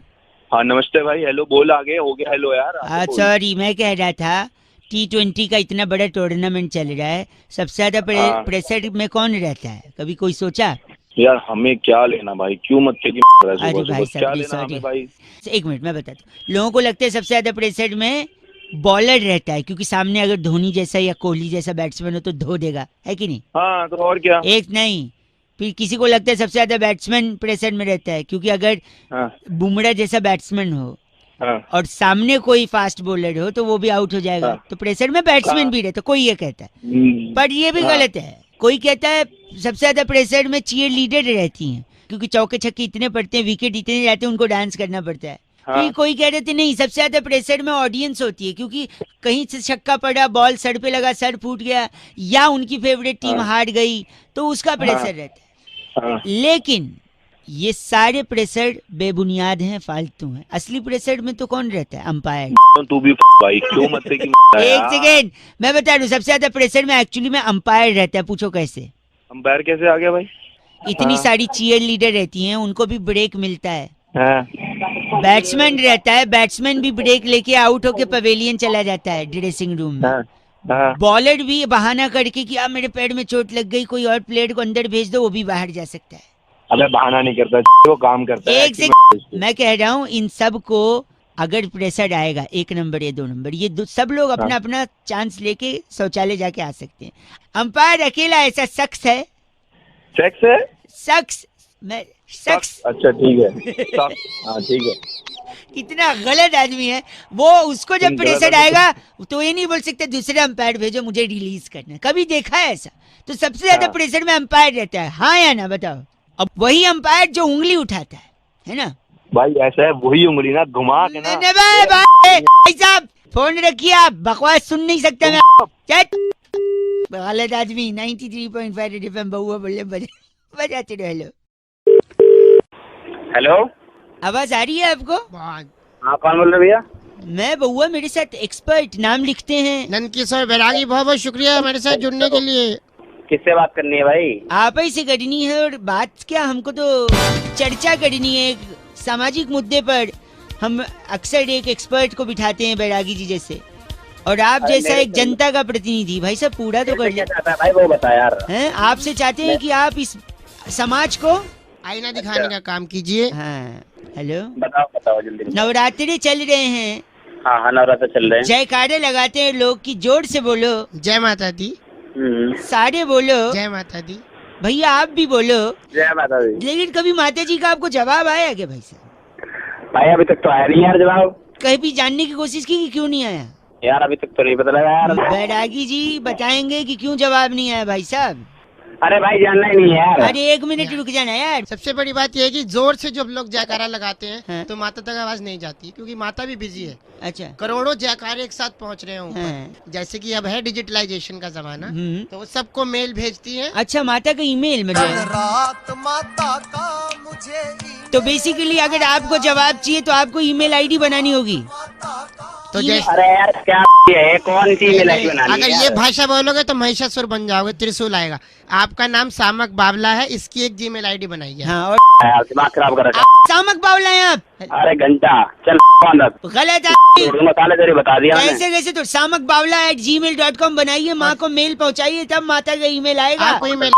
हाँ नमस्ते भाई, हेलो बोल, आगे हो गया हेलो यार। आगे बोल। सॉरी, मैं कह रहा था T20 का इतना बड़ा टूर्नामेंट चल रहा है, सबसे ज्यादा हाँ। प्रेशर में कौन रहता है? कभी कोई सोचा? यार हमें क्या लेना भाई, क्यों मत की अरे भाई क्या साहब लेना सॉरी, हमें भाई? 1 मिनट मैं बताता हूँ। लोगों को लगता है सबसे ज्यादा प्रेशर में बॉलर रहता है, क्योंकि सामने अगर धोनी जैसा या कोहली जैसा बैट्समैन हो तो धो देगा, है कि नहीं? हाँ तो और क्या। एक नहीं, फिर किसी को लगता है सबसे ज्यादा बैट्समैन प्रेशर में रहता है, क्योंकि अगर हाँ बुमराह जैसा बैट्समैन हो हाँ और सामने कोई फास्ट बॉलर हो तो वो भी आउट हो जाएगा। हाँ। तो प्रेशर में बैट्समैन हाँ। भी रहता, कोई ये कहता है। पर ये भी हाँ। गलत है। कोई कहता है सबसे ज्यादा प्रेशर में चीयर लीडर रहती हैं, क्योंकि चौके छक्के इतने पड़ते हैं, विकेट इतने जाते हैं, उनको डांस करना पड़ता है। हाँ। फिर कोई कह रहे थे नहीं, सबसे ज्यादा प्रेशर में ऑडियंस होती है, क्योंकि कहीं से छक्का पड़ा, बॉल सर पे लगा, सर फूट गया, या उनकी फेवरेट टीम हाँ। हार गई, तो उसका प्रेशर रहता है। हाँ। लेकिन ये सारे प्रेशर बेबुनियाद हैं, फालतू हैं। असली प्रेशर में तो कौन रहता है? अंपायर। तू भी भाई क्यों मत की एक सेकेंड, मैं बता रहा हूँ, सबसे ज्यादा प्रेशर में एक्चुअली में अंपायर रहता है। पूछो कैसे? अंपायर कैसे आ गया भाई? इतनी सारी चीयर लीडर रहती हैं, उनको भी ब्रेक मिलता है। हाँ। बैट्समैन रहता है, बैट्समैन भी ब्रेक लेके आउट होके पवेलियन चला जाता है ड्रेसिंग रूम में। हाँ। हाँ। बॉलर भी बहाना करके कि अब मेरे पैर में चोट लग गई, कोई और प्लेयर को अंदर भेज दो, वो भी बाहर जा सकता है। अबे बहाना नहीं करता, वो काम करता है। एक से मैं कह रहा हूँ, इन सब को अगर प्रेशर आएगा 1 नंबर या 2 नंबर, ये सब लोग अपना अपना चांस लेके शौचालय जाके आ सकते हैं। अंपायर अकेला ऐसा शख्स है, सेक्स है, शख्स मैं शख्स अच्छा ठीक है। हाँ ठीक है। इतना गलत आदमी है वो। उसको जब तुम गलत प्रेशर आदमी आएगा तो ये नहीं बोल सकते दूसरे अंपायर भेजो, मुझे रिलीज करना है। कभी देखा है ऐसा? तो सबसे ज्यादा हाँ। प्रेशर में अंपायर रहता है, हाँ या ना बताओ? अब वही अंपायर जो उंगली उठाता है ना भाई? ऐसा है, वही उंगली ना घुमा के ना। नहीं भाई साहब, फोन रखिए, आप बकवास सुन नहीं सकते। मैं गलत आदमी। 93.5 रेड एफएम बउआ बोले बजाते रहो। हेलो हेलो, आवाज आ रही है आपको? हाँ कौन बोल रहे भैया? मैं बउआ, मेरे साथ एक्सपर्ट नाम लिखते हैं नंदकिशोर बैरागी, बहुत बहुत शुक्रिया हमारे साथ जुड़ने के लिए। किससे बात करनी है भाई? आप ही से करनी है। और बात क्या, हमको तो चर्चा करनी है एक सामाजिक मुद्दे पर। हम अक्सर एक एक्सपर्ट को बिठाते हैं, बैरागी जी जैसे, और आप जैसा एक जनता का प्रतिनिधि। भाई साहब पूरा तो कर ले भाई वो बता यार। हैं। आपसे चाहते हैं कि आप इस समाज को आईना दिखाने का काम कीजिए। हाँ। हेलो, बताओ जल्दी। नवरात्रि चल रहे हैं, हाँ हाँ नवरात्र चल रहे हैं। जयकारे लगाते हैं लोग की, जोर से बोलो। जय माता दी। सारे बोलो। जय माता दी। भैया आप भी बोलो। जय माता दी। लेकिन कभी माता जी का आपको जवाब आया क्या भाई साहब? भाई अभी तक तो आया नहीं यार जवाब। कहीं भी जानने की कोशिश की कि क्यों नहीं आया? यार अभी तक तो नहीं पता लगा यार। बैरागी जी बताएंगे कि क्यों जवाब नहीं आया भाई साहब? अरे भाई जानना ही नहीं है यार। अरे 1 मिनट रुक जाना यार। सबसे बड़ी बात यह है कि जोर से जब लोग जयकारा लगाते हैं हाँ। तो माता तक आवाज नहीं जाती, क्योंकि माता भी बिजी है। अच्छा। करोड़ों जयकारे एक साथ पहुंच रहे हैं ऊपर। हाँ। जैसे कि अब है डिजिटलाइजेशन का जमाना, हम्म। तो वो सबको मेल भेजती है। अच्छा, माता का ईमेल मतलब। रात माता का मुझे तो बेसिकली अगर आपको जवाब चाहिए तो आपको ईमेल आईडी बनानी होगी। तो जैसे अरे यार क्या है, कौन सी ईमेल आईडी बनानी है अगर यार? ये भाषा बोलोगे तो महिषासुर बन जाओगे, त्रिशूल आएगा। आपका नाम सामक बावला है, इसकी एक जीमेल आईडी बनाइए। हाँ, और यार दिमाग खराब कर रखा सामक बावला है आप। है। अरे घंटा चल अंदर गलत है। मसाले तेरे बता दिया मैंने। कैसे कैसे? तो सामक बावला @gmail.com बनाइए, माँ को मेल पहुँचाइए, तब माता का ईमेल आएगा। आपको ईमेल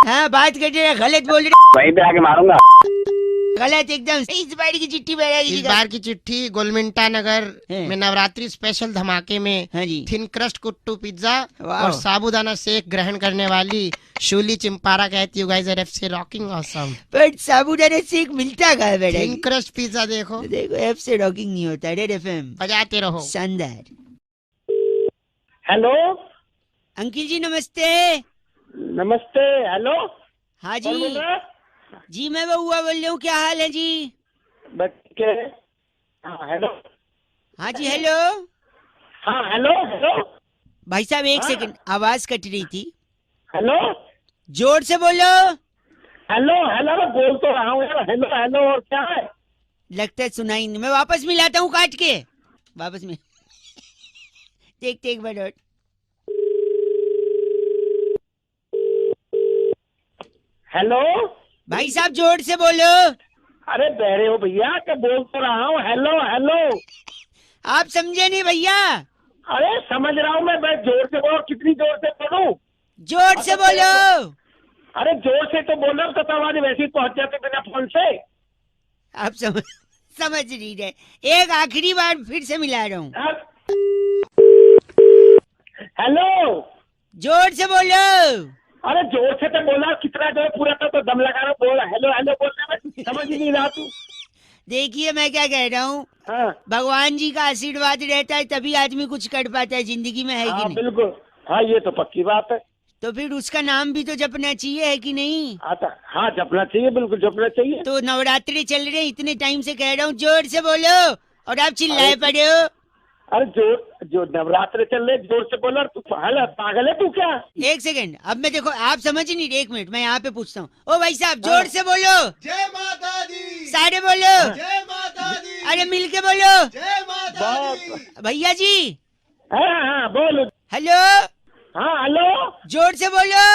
हाँ, बात कर रहे हैं, गलत बोल रहे वहीं पे आके मारूंगा। हैं। गलत एकदम। इस बार की चिट्ठी बैरागी जी इस का। बार की चिट्ठी गोलमिंटा नगर है। में नवरात्रि स्पेशल धमाके में हाँ जी। थिन क्रस्ट कुट्टू पिज्जा वाह। और साबूदाना शेक ग्रहण करने वाली शूली चिंपारा कहती है, गाइस आर एफसी रॉकिंग ऑसम। पर साबूदाना शेक मिलता कहाँ है थिन बैरागी? क्रस्ट पिज्जा देखो, देखो एफ से रॉकिंग नहीं होता। रेड FM बजाते रहो। शानदार। हेलो अंकिल जी नमस्ते। नमस्ते। हेलो हाँ कौन बोल जी। रहा है? जी मैं बउआ बोल रहा हूँ, क्या हाल है जी? बच्चे। हाँ हेलो। हाँ जी हेलो। हाँ हेलो हेलो भाई साहब 1 हाँ। सेकंड, आवाज कट रही थी। हेलो जोर से बोलो। हेलो हेलो मैं बोल तो रहा हूँ यार। हेलो हेलो और क्या है? लगता है सुनाई नहीं। मैं वापस मिलाता हूँ काट के। वापस मिल। टेक बार डॉट। हेलो भाई साहब जोर से बोलो। अरे बहरे हो भैया, क्या बोल तो रहा हूँ। Hello hello. आप समझे नहीं भैया? अरे समझ रहा हूँ मैं जोर से बोलो। कितनी जोर से बोलूं? जोर से बोलो। अरे जोर से तो बोल रहा हूँ, तो आवाज वैसे ही पहुंच जाते बिना फोन से। आप समझ नहीं रहे। एक आखिरी बार फिर से मिला रहा हूँ। हेलो जोर से बोलो। अरे जोर से तो बोला, कितना जोर पूरा तो दम लगा रहा हूँ। बोल हेलो हेलो बोलने में समझ ही नहीं रहा तू। देखिए मैं क्या कह रहा हूँ, हाँ भगवान जी का आशीर्वाद रहता है तभी आदमी कुछ कर पाता है जिंदगी में, है कि हाँ नहीं? बिल्कुल। हाँ ये तो पक्की बात है। तो फिर उसका नाम भी तो जपना चाहिए, है कि नहीं? आता हाँ जपना चाहिए, बिल्कुल जपना चाहिए। तो नवरात्रि चल रहे हैं, इतने टाइम से कह रहा हूँ जोर से बोलो और आप चिल्लाए पड़े हो। अरे जो नवरात्र चल रहे जोर से बोला। तू पागल है तू क्या? 1 सेकंड, अब मैं देखो आप समझ नहीं रहे। 1 मिनट मैं यहाँ पे पूछता हूँ। ओ भाई साहब जोर से बोलो। जय माता दी, सारे बोलो। जय माता दी, अरे मिलके बोलो। जय माता दी। बहुत भैया जी हाँ बोलो। हेलो, हाँ हेलो जोर से बोलो।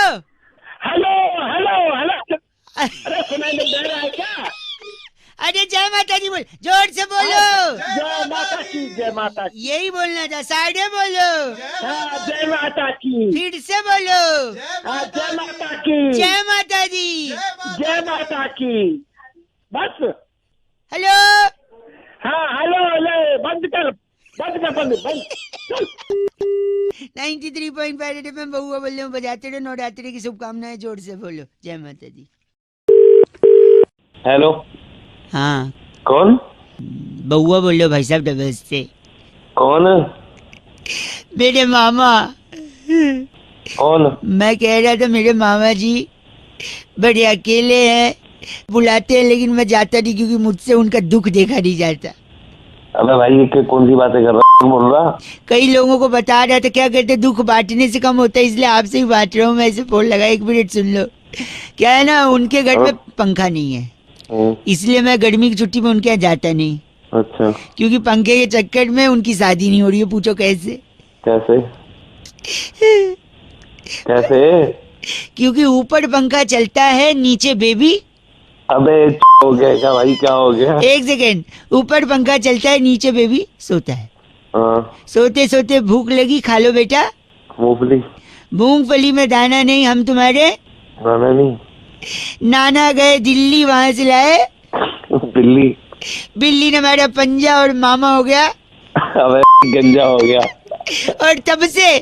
Hello hello hello. अरे सुनाई नहीं दे रहा है क्या? अरे जय माता दी बोल, जोर से बोलो। जय माता की, जय माता की। यही बोलना था। साढ़े बोलो। हाँ जय माता की। फिर से बोलो। हाँ जय माता की, जय माता दी। जय माता की। बस। हेलो। हाँ हेलो हेलो बंद कर बंद। 93.5 FM बहुआ बोल रहे हूँ, बजाते रहो। नवरात्रि की शुभकामनाएं। जोर से बोलो जय माता दी। हेलो हाँ कौन? बहुआ बोल रहे हो भाई साहब डबल से। कौन? मेरे मामा। कौन? मैं कह रहा था मेरे मामा जी बड़े अकेले हैं, बुलाते हैं लेकिन मैं जाता नहीं क्योंकि मुझसे उनका दुख देखा नहीं जाता। अबे भाई ये कौन सी बातें कर रहा है? बोल रहा कई लोगों को बता रहा था, क्या कहते दुख बांटने से कम होता है, इसलिए आपसे ही बांट रहा हूँ। मैं ऐसे फोन लगा। 1 मिनट सुन लो। क्या है ना, उनके घर में पंखा नहीं है, इसलिए मैं गर्मी की छुट्टी में उनके यहाँ जाता नहीं। अच्छा क्योंकि पंखे के चक्कर में उनकी शादी नहीं हो रही है। पूछो कैसे? कैसे कैसे? क्योंकि ऊपर पंखा चलता है, नीचे बेबी। अबे हो गया क्या भाई? क्या हो गया? 1 सेकेंड, ऊपर पंखा चलता है, नीचे बेबी सोता है। हाँ सोते सोते भूख लगी, खा लो बेटा। मूंगफली? मूंगफली में दाना नहीं, हम तुम्हारे नाना नहीं, नाना गए दिल्ली, वहां से लाए बिल्ली। बिल्ली ने हमारा पंजा और मामा हो गया। अबे गंजा हो गया। और तब से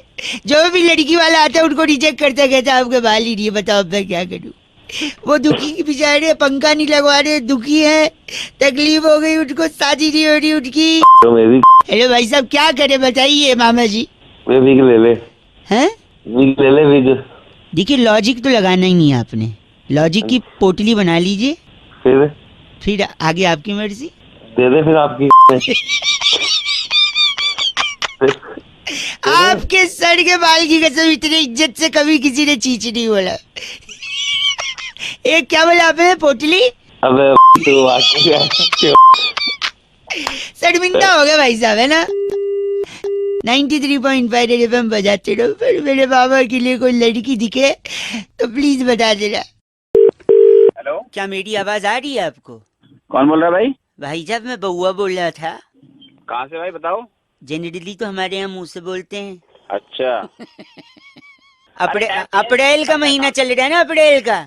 जो भी लड़की वाला आता है उनको रिजेक्ट करता, कहता आपके बाल ही नहीं है। बताओ अब मैं क्या करूं? वो दुखी की बेचारे, पंखा नहीं लगवा रहे, दुखी है, तकलीफ हो गई उनको, शादी नहीं हो रही उनकी। तो मैं भी हेलो भाई साहब, क्या करे बताइए मामा जी। मैं विग ले ले, हैं? विग ले ले, विग। देखिए लॉजिक तो लगाना ही नहीं है आपने, लॉजिक की पोटली बना लीजिए, फिर आगे आपकी मर्जी। दे दे फिर आपकी। आपके सर के बाल की कसम, इतनी इज्जत से कभी किसी ने चीच नहीं बोला। एक क्या बोला आपने, पोटली? अबे तू शर्मिंदा हो गया भाई साहब, है ना। 93.5 FM बजाते रहो, फिर मेरे बाबा के लिए कोई लड़की दिखे तो प्लीज बता देना। हेलो, क्या मेरी आवाज आ रही है आपको? कौन बोल रहा है भाई? भाई साहब मैं बउआ बोल रहा था। कहाँ से भाई बताओ? जनरली तो हमारे यहाँ मुंह से बोलते हैं। अच्छा। अप्रैल का महीना चल रहा है ना, अप्रैल का।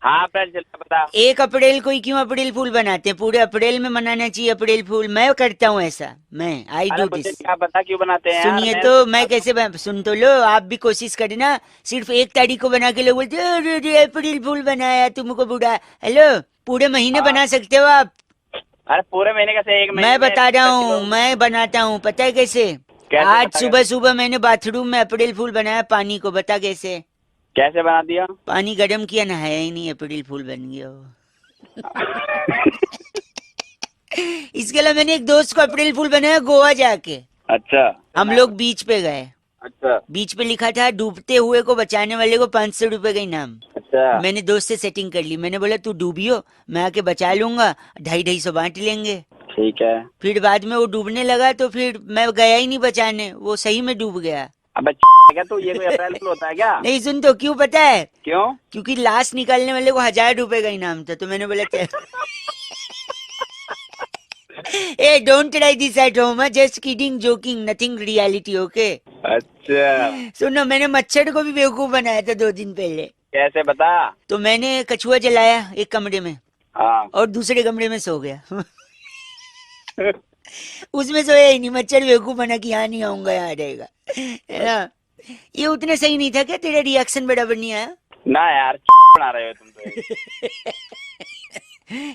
हाँ अप्रैल चल रहा, बता। 1 अप्रैल को ही क्यों अप्रैल फूल बनाते हैं? पूरे अप्रैल में मनाना चाहिए अप्रैल फूल। मैं करता हूँ ऐसा, मैं आई डू दिस। क्या बता क्यों बनाते हैं? सुनिए तो, मैं कैसे सुन तो लो, आप भी कोशिश करना। सिर्फ 1 तारीख को बना के लोग बोलते हैं अरे अप्रैल फूल बनाया तुमको बुढ़ा। हेलो, पूरे महीने बना सकते हो आप। अरे पूरे महीने कैसे? एक महीने मैं बता रहा हूँ, मैं बनाता हूँ, पता है कैसे? आज सुबह सुबह मैंने बाथरूम में अप्रैल फूल बनाया पानी को, बता कैसे? कैसे बना दिया? पानी गर्म किया, नहाया ही नहीं, अप्रैल फूल बन गया वो। इसके अलावा मैंने एक दोस्त को अप्रैल फूल बनाया गोवा जाके। अच्छा। हम लोग बीच पे गए। अच्छा। बीच पे लिखा था डूबते हुए को बचाने वाले को 500 रुपए का इनाम। अच्छा। मैंने दोस्त से सेटिंग कर ली, मैंने बोला तू डूबियो, मैं आके बचा लूंगा, 250-250 बांट लेंगे। ठीक है। फिर बाद में वो डूबने लगा तो फिर मैं गया ही नहीं बचाने, वो सही में डूब गया। अबे क्या तू, ये कोई अप्रैल फूल होता है क्या? नहीं सुन तो, क्यों पता है? क्यों? क्योंकि लाश निकालने वाले को 1000 रुपए का इनाम था, तो मैंने बोला चल। Hey don't try this at home, just kidding, joking, nothing reality, okay? अच्छा। सुनो, मैंने मच्छर को भी बेवकूफ बनाया था 2 दिन पहले। कैसे बता? तो मैंने कछुआ जलाया एक कमरे में, हाँ। और दूसरे कमरे में सो गया। उसमें सोया ही नहीं, मच्छर बेवकूफ बना कि यहाँ नहीं आऊंगा, यहाँ रहेगा, है ना। ये उतने सही नहीं था क्या? तेरा रिएक्शन बराबर नहीं आया ना यार, बना रहे हो तुम तो।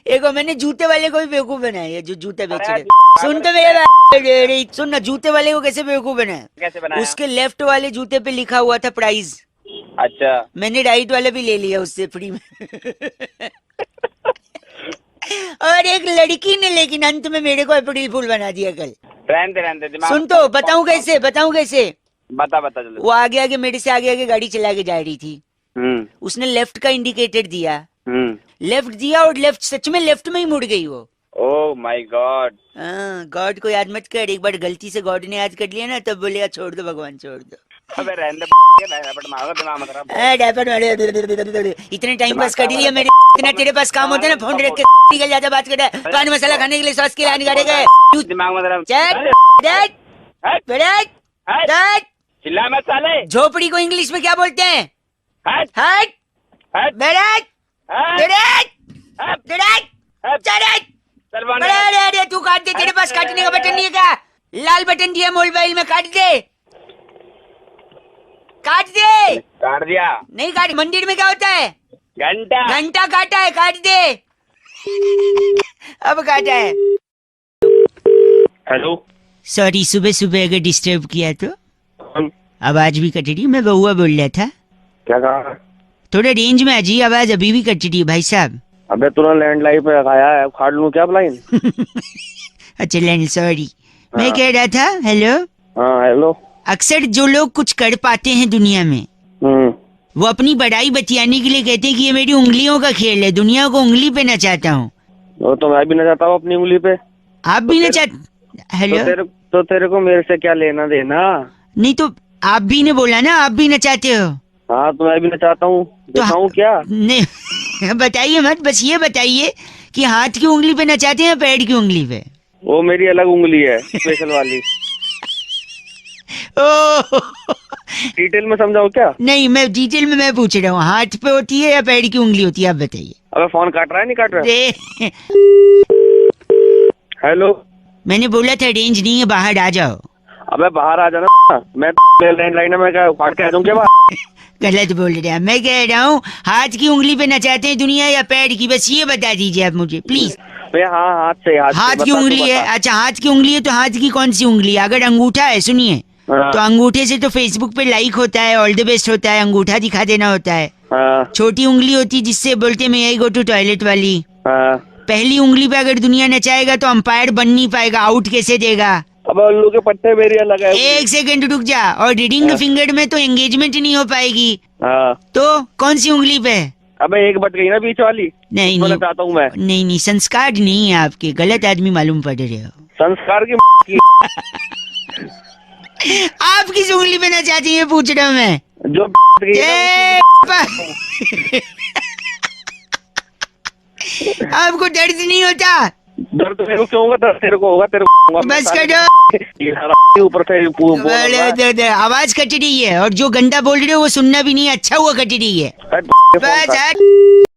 एक और मैंने जूते वाले को भी बेवकूफ बनाया, जो जूते बेच रहे। सुन तो मेरे, सुन ना, जूते वाले को कैसे बेवकूफ बनाया? कैसे बनाया? उसके लेफ्ट वाले जूते पे लिखा हुआ था प्राइस। अच्छा। मैंने राइट वाला भी ले लिया उससे फ्री में। और एक लड़की ने लेकिन अंत में मेरे को अप्रैल फूल बना दिया कल। रहने दे दिमाग। सुन तो, बताऊं कैसे? बता जल्दी। वो आगे आगे मेरे से आगे गाड़ी चला के जा रही थी। उसने लेफ्ट का इंडिकेटर दिया, लेफ्ट दिया, और लेफ्ट सच में लेफ्ट में ही मुड़ गई वो। Oh my God. गॉड को याद मत कर, एक बार गलती से गॉड ने याद कर लिया ना, तब बोलेगा छोड़ दो भगवान, छोड़ दो। अबे रहने दे, दिमाग मत खराब। डायपर मारे, इतने टाइम पास कर लिया मेरे। इतना तेरे पास काम होता है ना, फोन रख के निकल जाता, बात कर रहा है, पान मसाला खाने के लिए सॉस के लिए निकालेगा। दिमाग मत खराब। चिल्ला मत साले। झोपड़ी को इंग्लिश में क्या बोलते हैं? हट हट हट बेरेट बेरेट बेरेट चरेट। अरे तू काट दे, तेरे पास काटने का बटन नहीं है क्या? लाल बटन दिया मोबाइल में, काट दे, काट दे। काट दिया? नहीं काट। मंदिर में क्या होता है? घंटा। घंटा काटा है, काट दे। अब काटा है। हेलो, सॉरी, सुबह सुबह अगर डिस्टर्ब किया तो। आवाज भी कट रही, मैं बउआ बोल रहा था। क्या कहा? थोड़ा रेंज में आ जी, आवाज अभी भी कट रही है भाई साहब। अबे तूने लैंडलाइन पे रखाया है, खाड़ लूं क्या लाइन? अच्छा लैंड, सॉरी। मैं कह रहा था, हेलो। हाँ हेलो। अक्सर जो लोग कुछ कर पाते हैं दुनिया में, वो अपनी बड़ाई बतियाने के लिए कहते हैं कि ये मेरी उंगलियों का खेल है, दुनिया को उंगली पे नचाता हूँ। वो तो मैं भी नचाता हूँ अपनी उंगली पे। आप भी नचाते? हेलो। तो तेरे को मेरे से क्या लेना देना? नहीं तो आप भी ने बोला ना, आप भी नचाते हो। हाँ तो मैं भी नचाता हूँ, दिखाऊं क्या? नहीं बताइए मत, बस ये बताइए कि हाथ की उंगली पे नचाते हैं या पैर की उंगली पे? वो मेरी अलग उंगली है, स्पेशल वाली। डिटेल में समझाऊं क्या? नहीं, मैं डिटेल में मैं पूछ रहा हूँ, हाथ पे होती है या पैर की उंगली होती है, आप बताइए। अबे फोन काट रहा है, नहीं काट रहा है? हेलो। मैंने बोला था रेंज नहीं है, बाहर आ जाओ। अबे बाहर आ जाना, मैं लैंडलाइन में क्या उखाड़ के आ जाऊंगा बाहर? गलत बोल रहे हैं। मैं कह रहा हूँ हाथ की उंगली पे नचाते हैं दुनिया या पैर की, बस ये बता दीजिए आप मुझे प्लीज। भैया हाँ, हाथ से हाथ की बता, उंगली तू है, बता। अच्छा हाथ की उंगली है तो हाथ की कौन सी उंगली है? अगर अंगूठा है, सुनिए, हाँ। तो अंगूठे से तो फेसबुक पे लाइक होता है, ऑल द बेस्ट होता है, अंगूठा दिखा देना होता है। हाँ, छोटी उंगली होती है जिससे बोलते मैं यही गो टू टॉयलेट वाली। हाँ। पहली उंगली पे अगर दुनिया नचाएगा तो अंपायर बन नहीं पाएगा, आउट कैसे देगा? अब उल्लू के पट्टे मेरी अलग है। एक सेकंड रुक जा। और रीडिंग फिंगर में तो एंगेजमेंट नहीं हो पाएगी, हाँ। तो कौन सी उंगली पे? अबे एक बच गई ना बीच वाली, नहीं बोलना नहीं चाहता हूँ मैं। नहीं, संस्कार नहीं है आपके, गलत आदमी मालूम पड़ रहे हो। संस्कार की आप किस उंगली पे नचाती है पूछ रहा हूँ मैं। जो गई ए, आपको दर्द नहीं होता? दर्द मेरे को क्यों होगा? दर्द तेरे को होगा, तेरे को होगा। बस करो। ये सारा ऊपर से बोल रहा है। आवाज कट रही है और जो गंदा बोल रहे हो वो सुनना भी नहीं, अच्छा हुआ कट रही है। हट, फोन बस काट। हट।